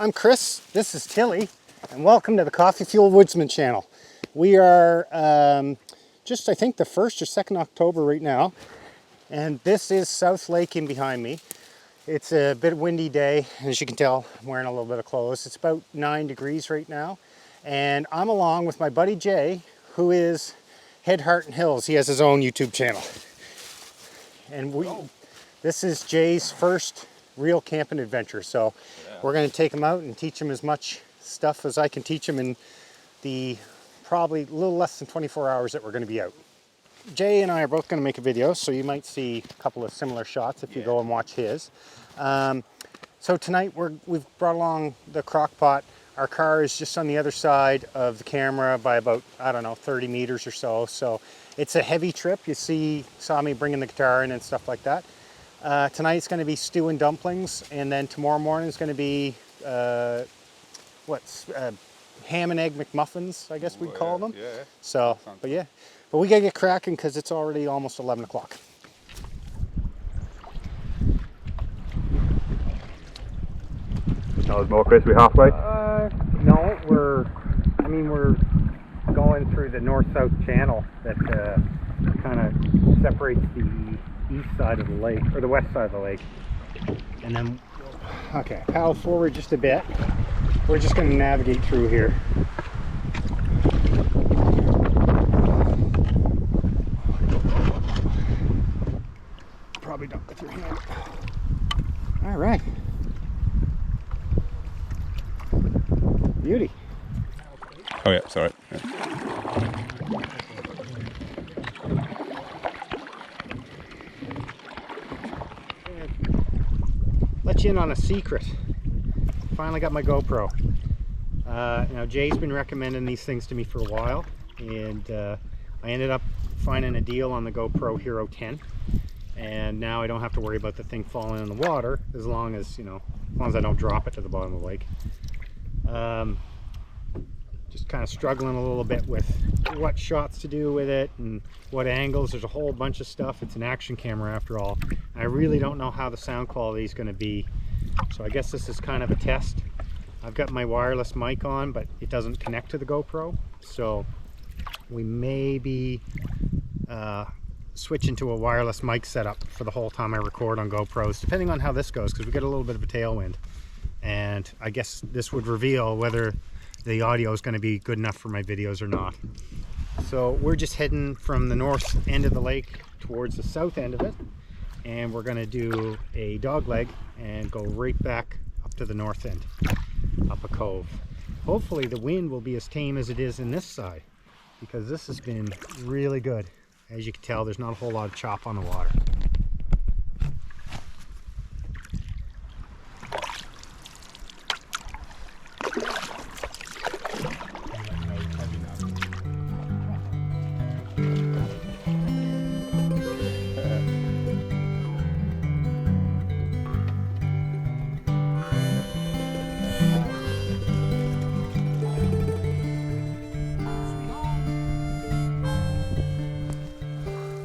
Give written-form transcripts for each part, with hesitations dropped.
I'm Chris, this is Tilly, and welcome to the Coffee Fuel Woodsman channel. We are just, I think, the 1st or 2nd October right now, and this is South Lake in behind me. It's a bit windy day, as you can tell, I'm wearing a little bit of clothes. It's about 9 degrees right now, and I'm along with my buddy Jay, who is Head, Heart, and Hills. He has his own YouTube channel. And this is Jay's first real camping adventure, so we're going to take him out and teach him as much stuff as I can teach him in the probably a little less than 24 hours that we're going to be out. Jay and I are both going to make a video, so you might see a couple of similar shots if you go and watch his. So tonight we've brought along the crock pot. Our car is just on the other side of the camera by about, I don't know, 30 meters or so. So it's a heavy trip. You saw me bringing the guitar in and stuff like that. Tonight's going to be stew and dumplings, and then tomorrow morning is going to be ham and egg McMuffins, I guess we'd call them. Yeah. So, but we gotta get cracking because it's already almost 11 o'clock. That was more, Chris. We halfway? No, we're going through the north-south channel that kind of separates the east side of the lake, or the west side of the lake. And then, okay, paddle forward just a bit. We're just going to navigate through here. Probably don't get through here. All right. Beauty. Oh yeah, sorry. Yeah. Let you in on a secret. Finally got my GoPro. Now Jay's been recommending these things to me for a while, and I ended up finding a deal on the GoPro Hero 10, and now I don't have to worry about the thing falling in the water as long as I don't drop it to the bottom of the lake. Just kind of struggling a little bit with what shots to do with it and what angles. There's a whole bunch of stuff. It's an action camera after all. I really don't know how the sound quality is going to be, so I guess this is kind of a test. I've got my wireless mic on, but it doesn't connect to the GoPro, so we may be switching to a wireless mic setup for the whole time I record on GoPros, depending on how this goes, because we get a little bit of a tailwind, and I guess this would reveal whether the audio is going to be good enough for my videos or not. So we're just heading from the north end of the lake towards the south end of it, and we're going to do a dog leg and go right back up to the north end, up a cove. Hopefully the wind will be as tame as it is in this side, because this has been really good. As you can tell, there's not a whole lot of chop on the water.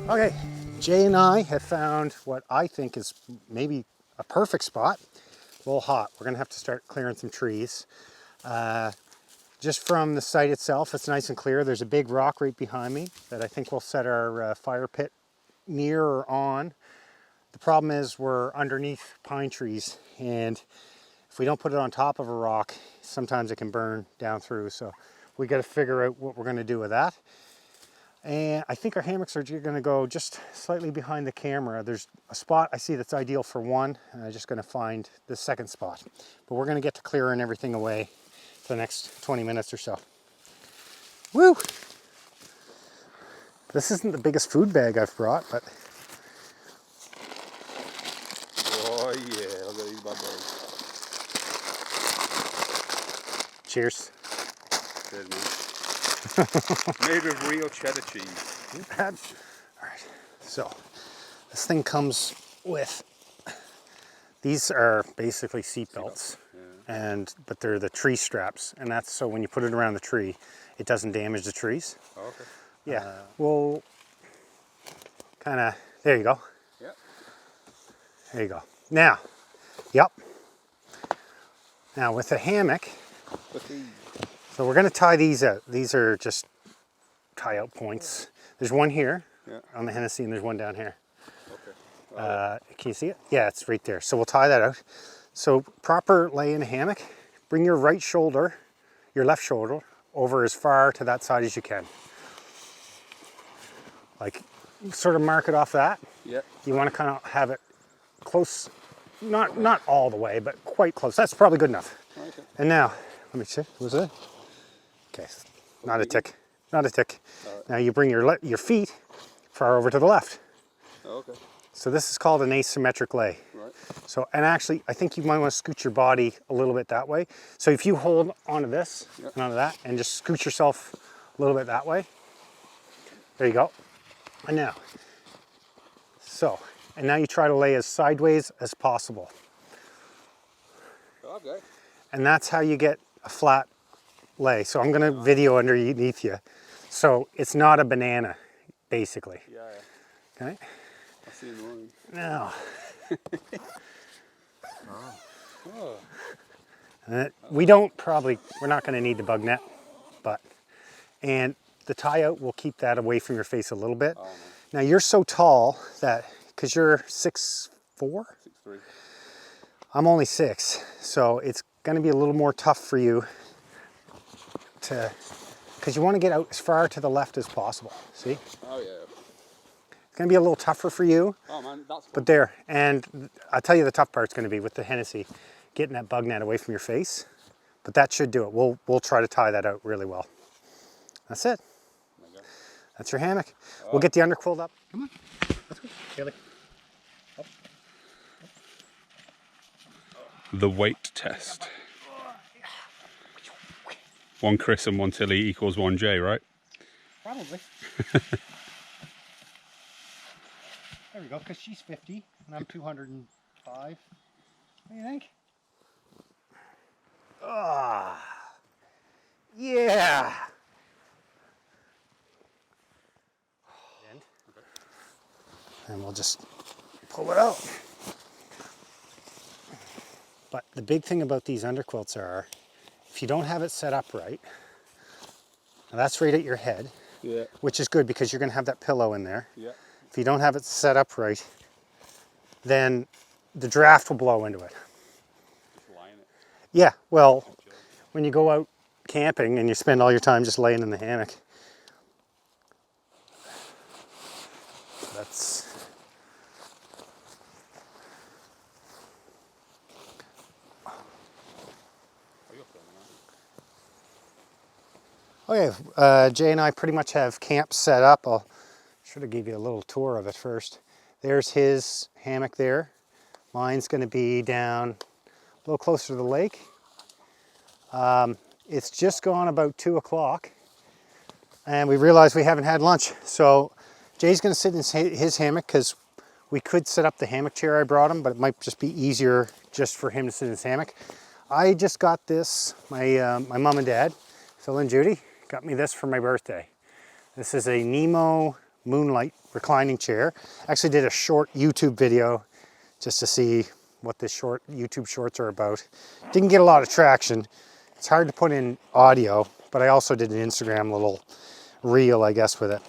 Okay, Jay and I have found what I think is maybe a perfect spot. A little hot. We're going to have to start clearing some trees. Just from the site itself, it's nice and clear. There's a big rock right behind me that I think we'll set our fire pit near or on. The problem is we're underneath pine trees, and if we don't put it on top of a rock, sometimes it can burn down through. So we got to figure out what we're going to do with that. And I think our hammocks are going to go just slightly behind the camera. There's a spot I see that's ideal for one, and I'm just going to find the second spot. But we're going to get to clearing everything away for the next 20 minutes or so. Woo! This isn't the biggest food bag I've brought, but... Oh yeah, look at these bad boys. Cheers. Cheers, mate. Made with real cheddar cheese. Alright, so this thing comes with, these are basically seat belts, but they're the tree straps, and that's so when you put it around the tree, it doesn't damage the trees. Oh, okay. Yeah, we'll kind of, there you go. Yep. There you go. Now, yep. Now with the hammock, so we're going to tie these out. These are just tie out points. There's one here on the Hennessy and there's one down here. Okay. Can you see it? Yeah, it's right there. So we'll tie that out. So proper lay in a hammock, bring your right shoulder, your left shoulder, over as far to that side as you can. Like, sort of mark it off that. Yeah. You want to kind of have it close, not all the way, but quite close. That's probably good enough. Okay. And now, let me see, was it? Okay, not a tick, not a tick. Right. Now you bring your feet far over to the left. Okay. So this is called an asymmetric lay. Right. So, and actually, I think you might want to scoot your body a little bit that way. So if you hold onto this and onto that, and just scoot yourself a little bit that way, there you go. And now, and now you try to lay as sideways as possible. Okay. And that's how you get a flat lay. So I'm gonna video underneath you. So it's not a banana, basically. Yeah. Okay. I see it morning. Now. We're not gonna need the bug net, and the tie out will keep that away from your face a little bit. Now you're so tall that, because you're 6'4"? 6'3". I'm only 6, so it's gonna be a little more tough for you because you want to get out as far to the left as possible, see? Oh yeah. It's gonna be a little tougher for you. Oh man, that's cool. But there, and I'll tell you the tough part's gonna be with the Hennessy, getting that bug net away from your face. But that should do it. We'll try to tie that out really well. That's it. That's your hammock. We'll get the underquilt up. Come on, let's go, Haley. Up. The weight test. One Chris and one Tilly equals one Jay, right? Probably. There we go, because she's 50 and I'm 205. What do you think? Ah, yeah. And we'll just pull it out. But the big thing about these underquilts are, if you don't have it set up right, now that's right at your head, which is good because you're going to have that pillow in there. Yeah. If you don't have it set up right, then the draft will blow into it. Just lie in it. Yeah, well, when you go out camping and you spend all your time just laying in the hammock, that's... Okay, Jay and I pretty much have camp set up. I should have gave you a little tour of it first. There's his hammock there. Mine's going to be down a little closer to the lake. It's just gone about 2 o'clock and we realized we haven't had lunch. So Jay's going to sit in his hammock because we could set up the hammock chair I brought him, but it might just be easier just for him to sit in his hammock. I just got this, my mom and dad, Phil and Judy, got me this for my birthday. This is a Nemo Moonlight reclining chair. Actually did a short YouTube video just to see what this short YouTube shorts are about. Didn't get a lot of traction. It's hard to put in audio, but I also did an Instagram little reel, I guess, with it.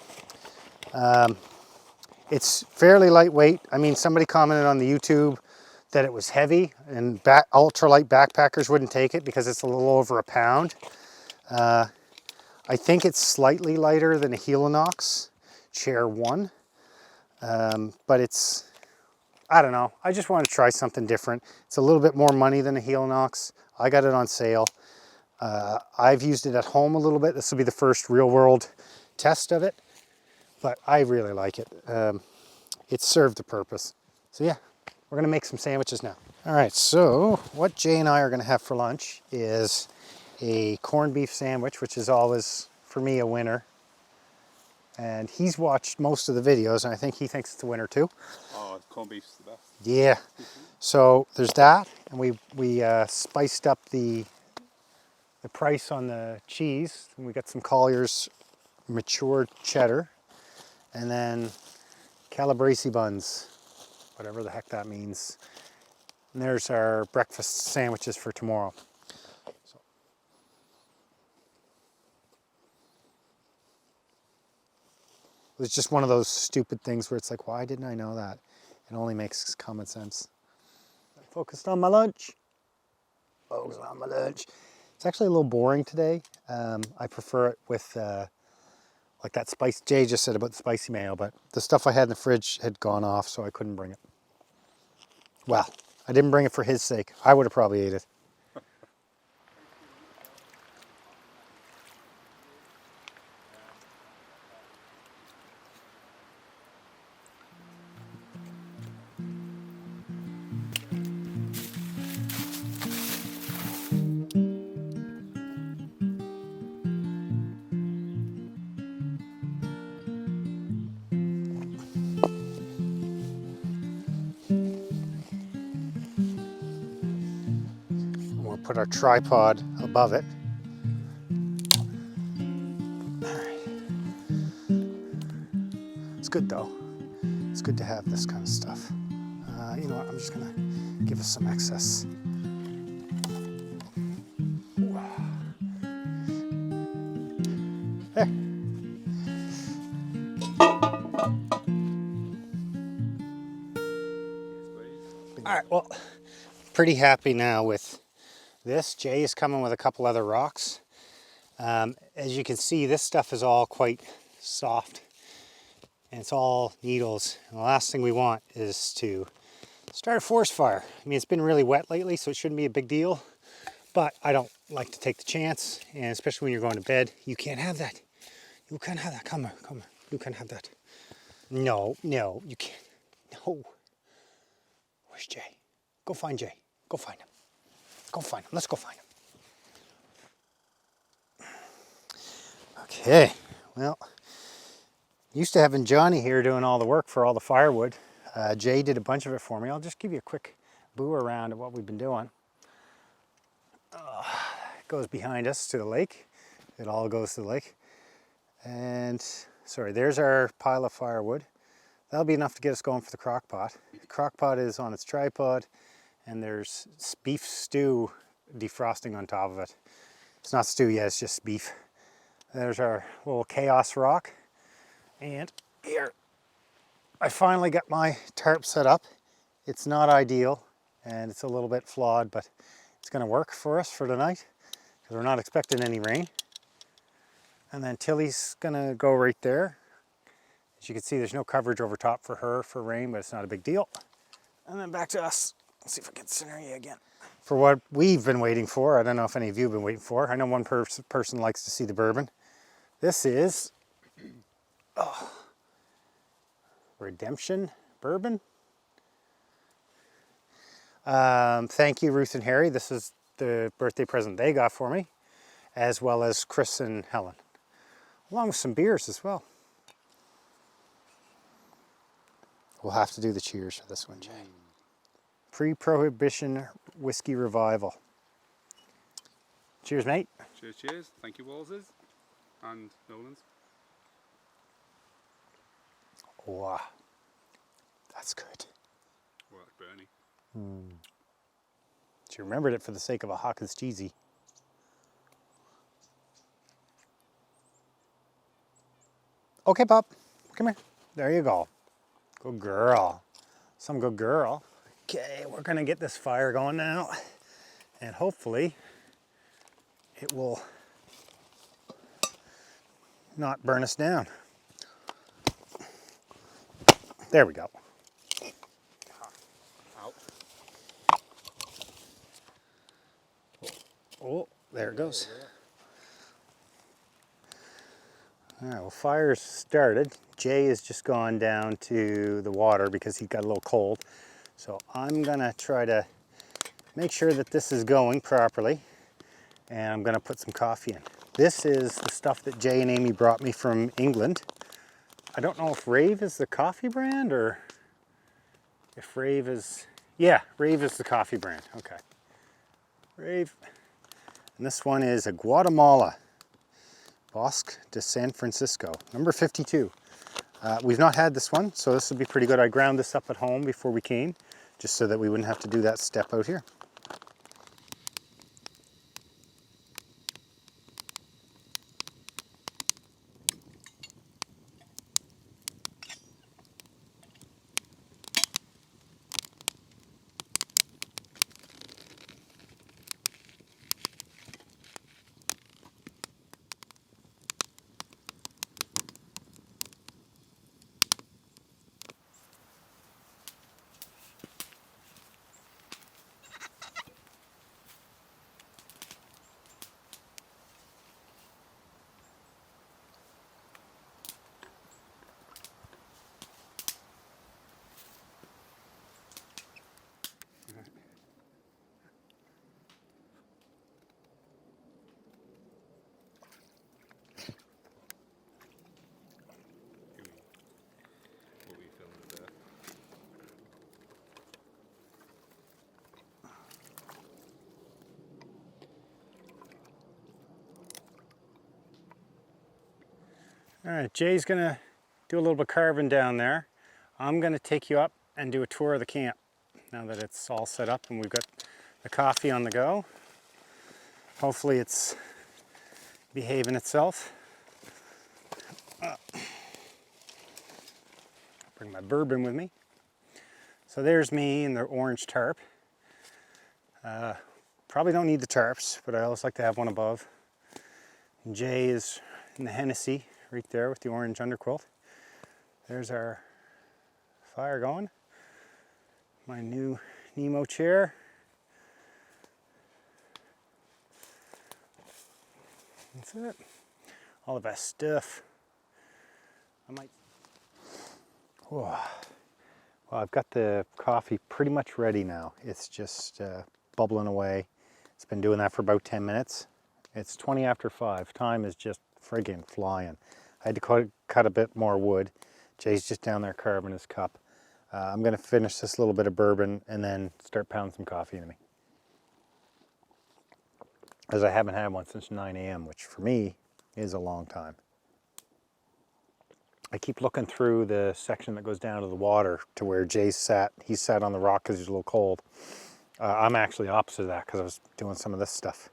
It's fairly lightweight. I mean, somebody commented on the YouTube that it was heavy and ultralight backpackers wouldn't take it because it's a little over a pound. I think it's slightly lighter than a Helinox Chair 1, but it's, I don't know. I just want to try something different. It's a little bit more money than a Helinox. I got it on sale. I've used it at home a little bit. This will be the first real world test of it, but I really like it. It served the purpose. So yeah, we're gonna make some sandwiches now. All right, so what Jay and I are gonna have for lunch is a corned beef sandwich, which is always, for me, a winner. And he's watched most of the videos, and I think he thinks it's a winner too. Oh, corned beef's the best. Yeah. So there's that, and we spiced up the price on the cheese. And we got some Collier's matured cheddar, and then Calabrese buns, whatever the heck that means. And there's our breakfast sandwiches for tomorrow. It was just one of those stupid things where it's like, why didn't I know that? It only makes common sense. Focused on my lunch. Focused on my lunch. It's actually a little boring today. I prefer it with like that spice. Jay just said about the spicy mayo, but the stuff I had in the fridge had gone off, so I couldn't bring it. Well, I didn't bring it for his sake. I would have probably ate it. We'll put our tripod above it. It's good though. It's good to have this kind of stuff. You know what, I'm just gonna give us some excess. There. All right, well, pretty happy now with this. Jay is coming with a couple other rocks. As you can see, this stuff is all quite soft and it's all needles. And the last thing we want is to start a forest fire. I mean, it's been really wet lately, so it shouldn't be a big deal, but I don't like to take the chance, and especially when you're going to bed. You can't have that. You can't have that. Come here, come here. You can't have that. No, no, you can't. No. Where's Jay? Go find Jay. Go find him. Go find him. Let's go find him. Okay, well, used to having Johnny here doing all the work for all the firewood. Jay did a bunch of it for me. I'll just give you a quick boo around of what we've been doing. It goes behind us to the lake. It all goes to the lake. And, sorry, there's our pile of firewood. That'll be enough to get us going for the crock pot. The crock pot is on its tripod, and there's beef stew defrosting on top of it. It's not stew yet, it's just beef. There's our little chaos rock. And here, I finally got my tarp set up. It's not ideal, and it's a little bit flawed, but it's gonna work for us for tonight, because we're not expecting any rain. And then Tilly's gonna go right there. As you can see, there's no coverage over top for her for rain, but it's not a big deal. And then back to us. Let's see if I can center you again. For what we've been waiting for, I don't know if any of you have been waiting for. I know one person likes to see the bourbon. This is Redemption Bourbon. Thank you, Ruth and Harry. This is the birthday present they got for me, as well as Chris and Helen, along with some beers as well. We'll have to do the cheers for this one, Jay. Pre-Prohibition Whiskey Revival. Cheers, mate. Cheers, cheers. Thank you, Wallses and Nolan's. Wow, that's good. Well, it's Bernie. She remembered it for the sake of a Hawkins Cheezy. Okay, Pop, come here. There you go. Good girl. Some good girl. Okay, we're gonna get this fire going now, and hopefully it will not burn us down. There we go. Out. Oh, there it goes. All right, well, fire's started. Jay has just gone down to the water because he got a little cold. So I'm gonna try to make sure that this is going properly, and I'm gonna put some coffee in. This is the stuff that Jay and Amy brought me from England. I don't know if Rave is the coffee brand or if Rave is, yeah, Rave is the coffee brand, okay. Rave, and this one is a Guatemala Bosque de San Francisco, number 52. We've not had this one, so this would be pretty good. I ground this up at home before we came, just so that we wouldn't have to do that step out here. All right, Jay's gonna do a little bit of carving down there. I'm gonna take you up and do a tour of the camp now that it's all set up and we've got the coffee on the go. Hopefully it's behaving itself. Bring my bourbon with me. So there's me in the orange tarp. Probably don't need the tarps, but I always like to have one above. And Jay is in the Hennessy right there with the orange underquilt. There's our fire going. My new Nemo chair. That's it. All the best stuff. I might. Whoa. Well, I've got the coffee pretty much ready now. It's just bubbling away. It's been doing that for about 10 minutes. It's 20 after 5. Time is just friggin' flying. I had to cut a bit more wood. Jay's just down there carving his cup. I'm gonna finish this little bit of bourbon and then start pounding some coffee into me. As I haven't had one since 9 a.m., which for me is a long time. I keep looking through the section that goes down to the water to where Jay sat. He sat on the rock because he's a little cold. I'm actually opposite of that because I was doing some of this stuff.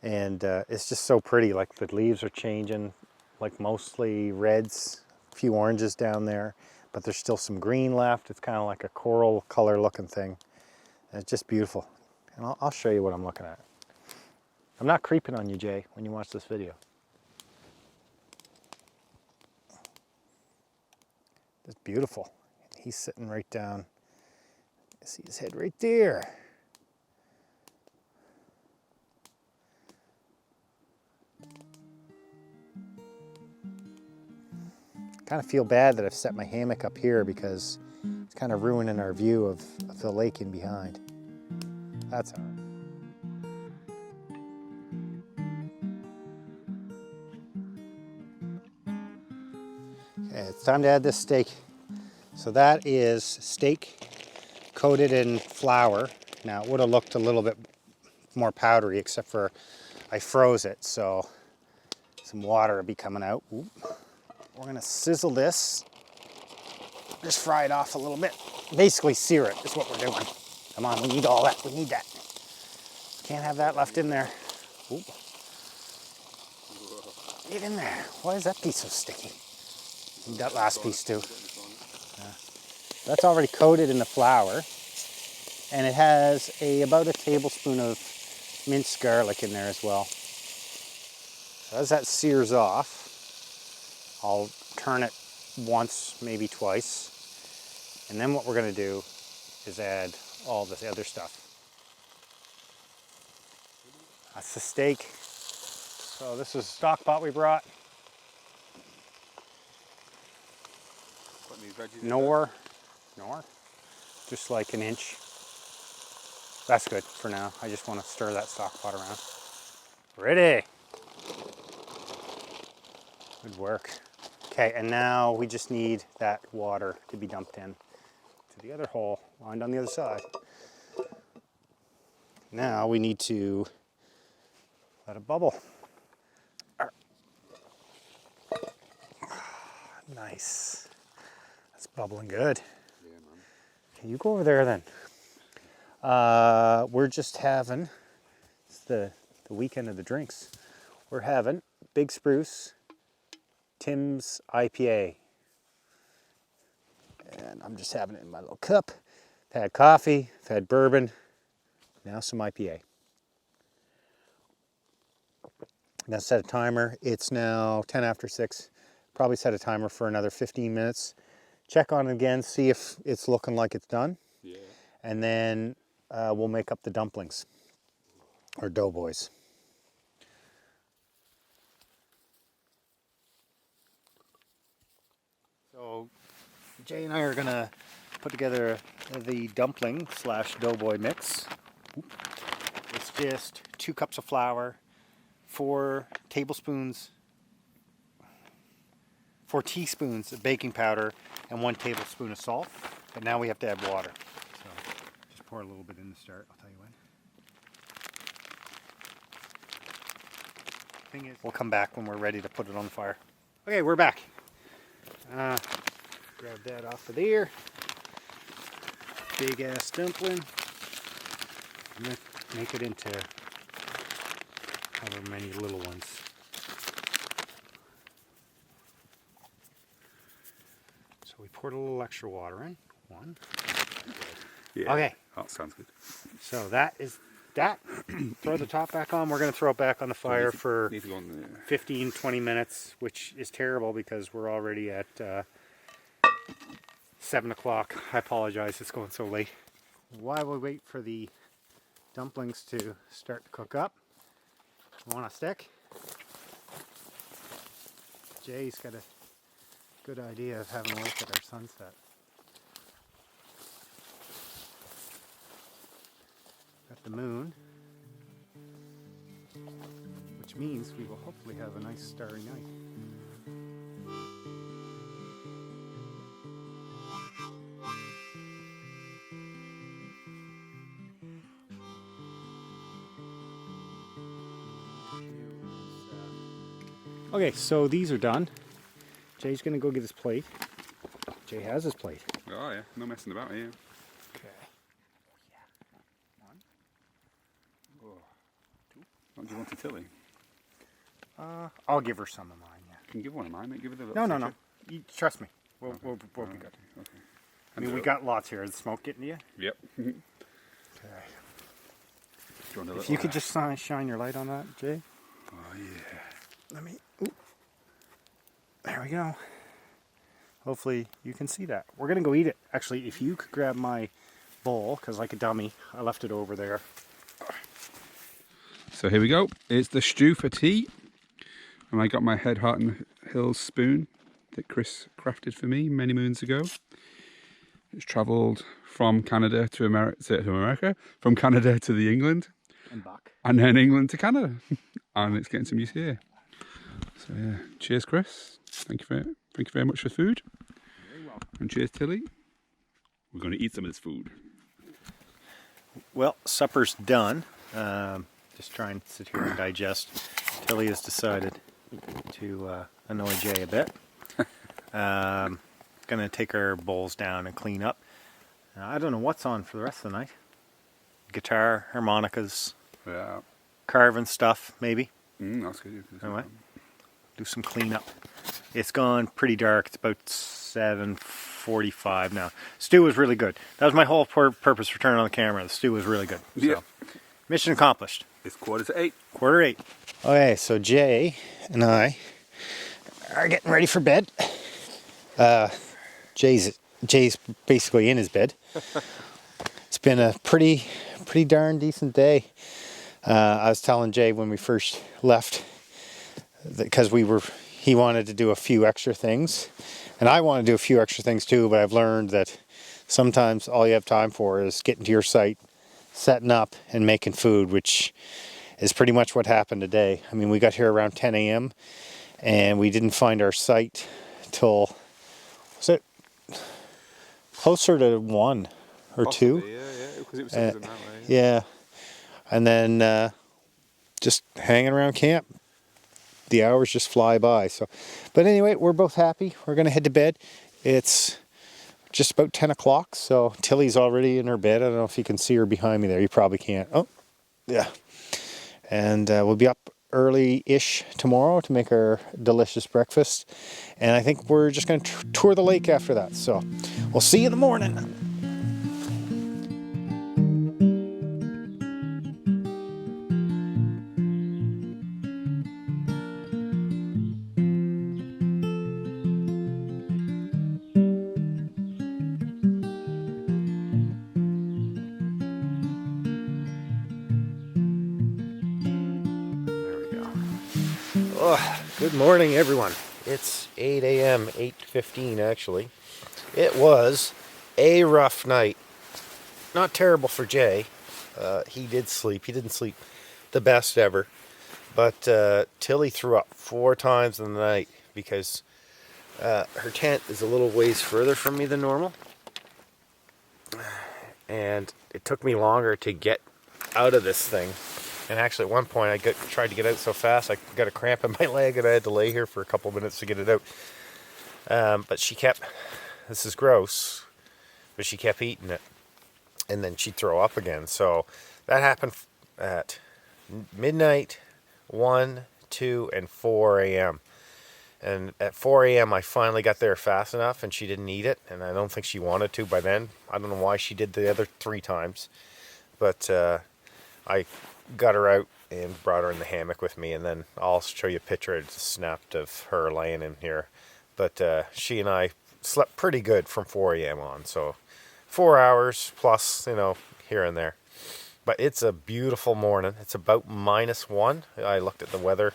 And it's just so pretty, like the leaves are changing, like mostly reds, a few oranges down there, but there's still some green left. It's kind of like a coral color looking thing. And it's just beautiful. And I'll show you what I'm looking at. I'm not creeping on you, Jay, when you watch this video. It's beautiful. He's sitting right down. I see his head right there. Kind of feel bad that I've set my hammock up here because it's kind of ruining our view of the lake in behind. That's all right. Okay, it's time to add this steak. So that is steak coated in flour. Now it would have looked a little bit more powdery except for I froze it, so some water will be coming out. Oop. We're gonna sizzle this. Just fry it off a little bit. Basically sear it is what we're doing. Come on, we need all that, we need that. Can't have that left in there. Oop. Get in there. Why is that piece so sticky? Need that last piece too. Yeah. That's already coated in the flour. And it has about a tablespoon of minced garlic in there as well. So as that sears off, I'll turn it once, maybe twice. And then what we're gonna do is add all this other stuff. That's the steak. So this is stock pot we brought. Nor. Just like an inch. That's good for now. I just want to stir that stock pot around. Ready. Good work. Okay, and now we just need that water to be dumped in to the other hole lined on the other side. Now we need to let it bubble. Nice. That's bubbling good. Yeah, man. Okay, you go over there then. We're just having, it's the weekend of the drinks. We're having Big Spruce Tim's IPA. And I'm just having it in my little cup. I've had coffee, I've had bourbon, now some IPA. Now set a timer. It's now 10 after 6. Probably set a timer for another 15 minutes. Check on it again, see if it's looking like it's done. Yeah. And then we'll make up the dumplings, or doughboys. So Jay and I are gonna put together the dumpling / doughboy mix. It's just 2 cups of flour, 4 teaspoons of baking powder, and 1 tablespoon of salt. But now we have to add water. So just pour a little bit in to start, I'll tell you when. Thing is, we'll come back when we're ready to put it on the fire. Okay, we're back. Grab that off of there. Big ass dumpling. I'm gonna make it into however many little ones. So we poured a little extra water in. One. Yeah. Okay. That sounds good. So that is that. Throw the top back on. We're going to throw it back on the fire for Need to go on the, 15, 20 minutes, which is terrible because we're already at 7 o'clock. I apologize, it's going so late. While we wait for the dumplings to start to cook up, want a stick? Jay's got a good idea of having a look at our sunset. Got the moon, which means we will hopefully have a nice starry night. Okay, so these are done. Jay's gonna go get his plate. Jay has his plate. oh yeah, no messing about here. Okay. One. Oh, two. What do you want to Tilly? I'll give her some of mine. Yeah. Can you give one of mine, mate? Give her the No. You, trust me. We'll be good. Okay. I mean, we got lots here. Is the smoke getting to you? Yep. Okay. If You could just shine your light on that, Jay. Oh yeah. Let me. Ooh. There we go. Hopefully you can see that. We're gonna go eat it. Actually, if you could grab my bowl, because like a dummy, I left it over there. So here we go. It's the stew for tea. And I got my Head, Heart and Hills spoon that Chris crafted for me many moons ago. It's travelled from Canada to America, from Canada to the England, And back. and then England to Canada. And it's getting some use here. So yeah, cheers Chris. Thank you very much for the food. Very welcome. And cheers Tilly. We're going to eat some of this food. Well, supper's done. Just trying to sit here and digest. Tilly has decided to annoy Jay a bit. Gonna take our bowls down and clean up. I don't know what's on for the rest of the night. Guitar, harmonicas, Yeah. carving stuff, maybe. That's good. Anyway, do some cleanup. It's gone pretty dark. It's about 7:45 now. Stew was really good. That was my whole purpose for turning on the camera. The stew was really good. Yeah. So, mission accomplished. It's 7:45. 7:45. Okay, so Jay and I are getting ready for bed. Jay's basically in his bed. It's been a pretty darn decent day. I was telling Jay when we first left that because he wanted to do a few extra things, and I want to do a few extra things too. But I've learned that sometimes all you have time for is getting to your site, setting up, and making food, which is pretty much what happened today. I mean, we got here around 10 a.m. and we didn't find our site till, was it closer to 1 or 2? Yeah, because it was that way. Yeah. And then just hanging around camp. The hours just fly by. So, but anyway, we're both happy. We're going to head to bed. It's just about 10 o'clock, so Tilly's already in her bed. I don't know if you can see her behind me there. You probably can't. Oh, yeah. And we'll be up early-ish tomorrow to make our delicious breakfast. And I think we're just going to tour the lake after that. So we'll see you in the morning. Good morning, everyone. It's 8 a.m., 8:15 actually. It was a rough night. Not terrible for Jay. He did sleep. He didn't sleep the best ever. But Tilly threw up 4 times in the night because her tent is a little ways further from me than normal. And it took me longer to get out of this thing And actually, at one point, I tried to get out so fast, I got a cramp in my leg, and I had to lay here for a couple minutes to get it out. But she kept, this is gross, but she kept eating it. And then she'd throw up again. So that happened at midnight, 1, 2, and 4 a.m. And at 4 a.m. I finally got there fast enough, and she didn't eat it. And I don't think she wanted to by then. I don't know why she did the other 3 times. But I got her out and brought her in the hammock with me. And then I'll show you a picture I just snapped of her laying in here. But she and I slept pretty good from 4 a.m. on. So 4 hours plus, you know, here and there. But it's a beautiful morning. It's about -1. I looked at the weather.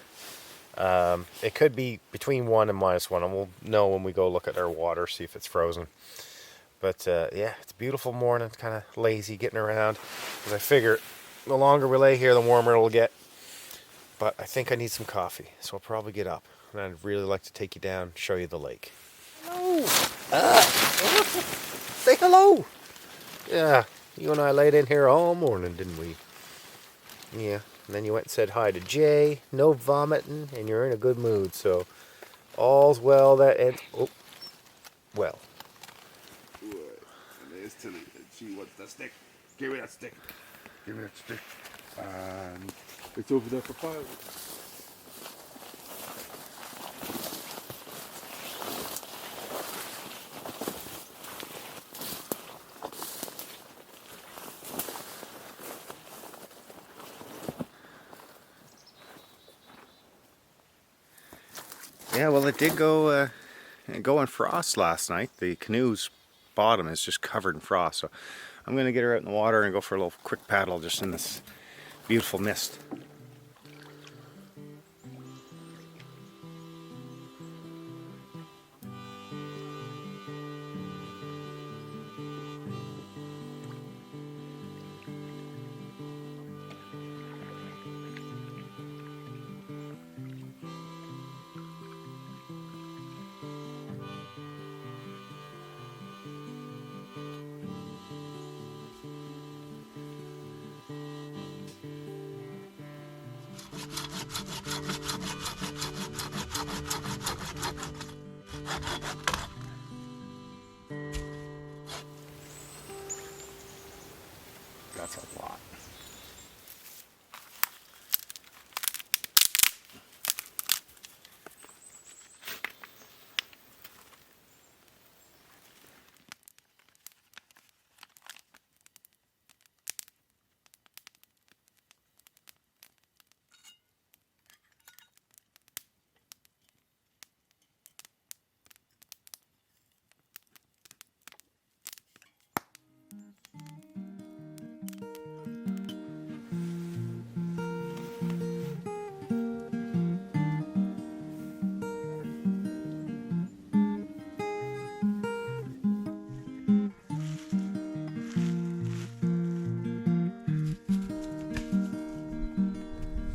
It could be between 1 and -1, and we'll know when we go look at our water, see if it's frozen. But yeah, it's a beautiful morning. Kind of lazy getting around, because I figure the longer we lay here, the warmer it'll get. But I think I need some coffee, so I'll probably get up. And I'd really like to take you down, show you the lake. Hello. Say hello. Yeah, you and I laid in here all morning, didn't we? Yeah. And then you went and said hi to Jay, no vomiting, and you're in a good mood. So all's well that ends. Oh, well. And there's Tilly. She wants that stick. Give me that stick. Give me that stick. And it's over there for firewood. Yeah, well, it did go in frost last night. The canoe's bottom is just covered in frost, so I'm going to get her out in the water and go for a little quick paddle just in this beautiful mist. That's a lot.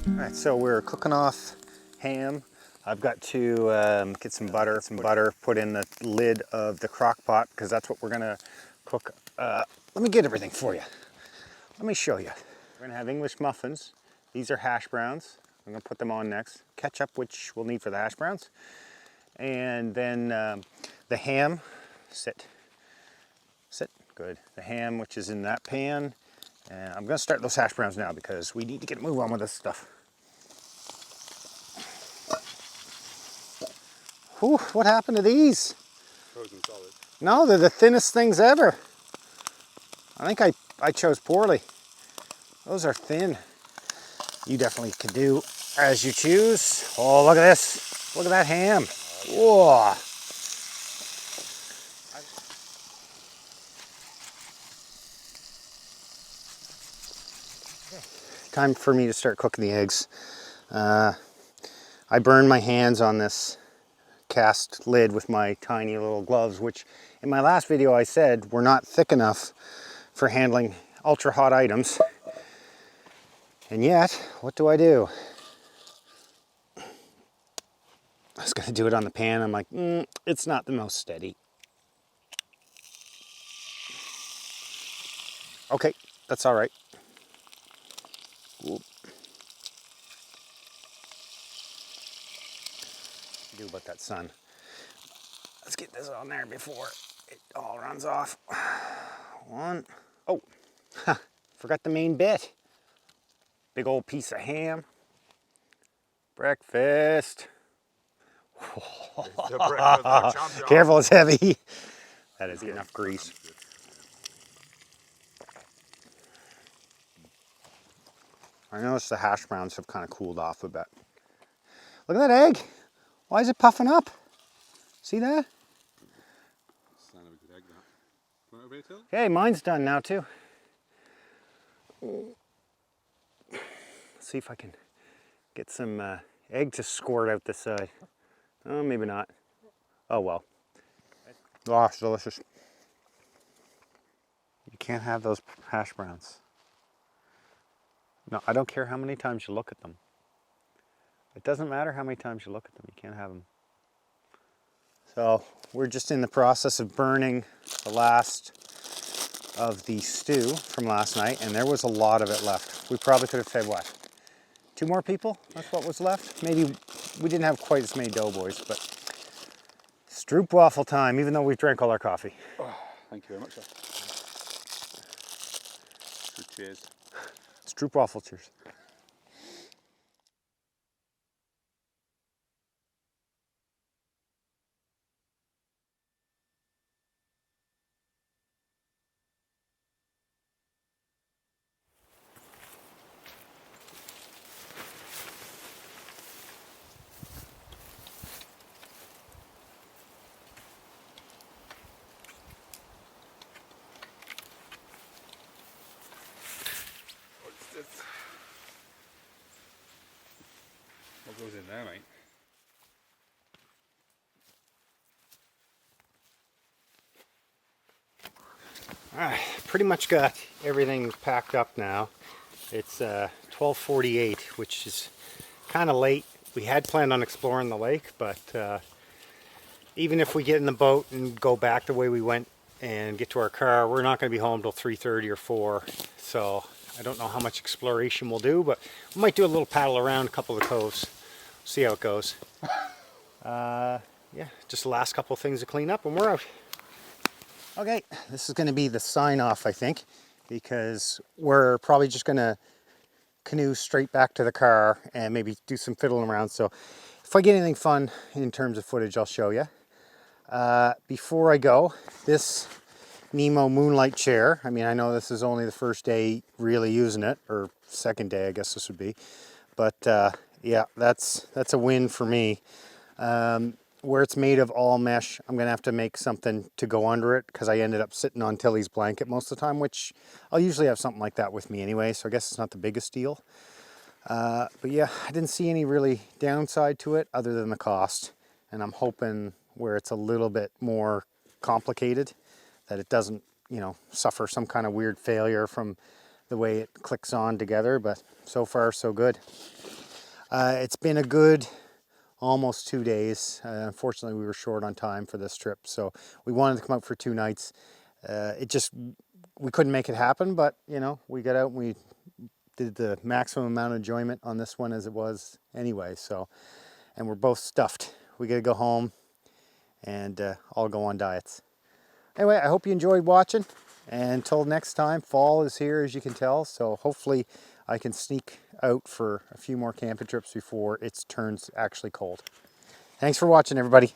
Alright, so we're cooking off ham. I've got to get some butter, put in the lid of the crock pot, because that's what we're going to cook. Let me get everything for you. Let me show you. We're going to have English muffins. These are hash browns. I'm going to put them on next. Ketchup, which we'll need for the hash browns. And then the ham. Sit. Good. The ham, which is in that pan. And I'm going to start those hash browns now, because we need to get a move on with this stuff. Whew, what happened to these? Frozen solid. No, they're the thinnest things ever. I think I chose poorly. Those are thin. You definitely can do as you choose. Oh, look at this. Look at that ham. Whoa. Time for me to start cooking the eggs. I burned my hands on this cast lid with my tiny little gloves, which in my last video I said were not thick enough for handling ultra hot items. And yet, what do? I was gonna do it on the pan. I'm like, it's not the most steady. Okay, that's all right. Whoop. do about that sun. Let's get this on there before it all runs off. One. Oh, forgot the main bit. Big old piece of ham. Breakfast. Careful, it's heavy. That is enough grease. I noticed the hash browns have kind of cooled off a bit. Look at that egg. Why is it puffing up? See that? Okay, mine's done now too. Let's see if I can get some egg to squirt out this side. Oh, maybe not. Oh well. Oh, it's delicious. You can't have those hash browns. No, I don't care how many times you look at them. It doesn't matter how many times you look at them, you can't have them. So we're just in the process of burning the last of the stew from last night, and there was a lot of it left. We probably could have fed what? 2 more people? That's what was left? Maybe we didn't have quite as many doughboys, but stroop waffle time, even though we've drank all our coffee. Oh, thank you very much, sir. Cheers. Stroop waffle, cheers. What goes in there, mate? Alright, pretty much got everything packed up now. It's 12:48, which is kind of late. We had planned on exploring the lake, but even if we get in the boat and go back the way we went and get to our car, we're not going to be home till 3:30 or 4. So I don't know how much exploration we'll do, but we might do a little paddle around a couple of the coves. See how it goes. Yeah, just the last couple of things to clean up and we're out. Okay, this is going to be the sign off, I think, because we're probably just going to canoe straight back to the car and maybe do some fiddling around. So if I get anything fun in terms of footage, I'll show you. Before I go, this Nemo Moonlight chair, I mean, I know this is only the first day really using it, or second day I guess this would be, but yeah, that's a win for me. Where it's made of all mesh, I'm gonna have to make something to go under it because I ended up sitting on Tilly's blanket most of the time, which I'll usually have something like that with me anyway, so I guess it's not the biggest deal. But yeah, I didn't see any really downside to it other than the cost, and I'm hoping where it's a little bit more complicated that it doesn't, you know, suffer some kind of weird failure from the way it clicks on together, but so far so good. It's been a good almost 2 days. Unfortunately, we were short on time for this trip, so we wanted to come out for 2 nights. We couldn't make it happen, but you know, we got out and we did the maximum amount of enjoyment on this one as it was anyway. So, and we're both stuffed. We got to go home and all go on diets. Anyway, I hope you enjoyed watching. And until next time, fall is here, as you can tell. So hopefully I can sneak out for a few more camping trips before it turns actually cold. Thanks for watching, everybody.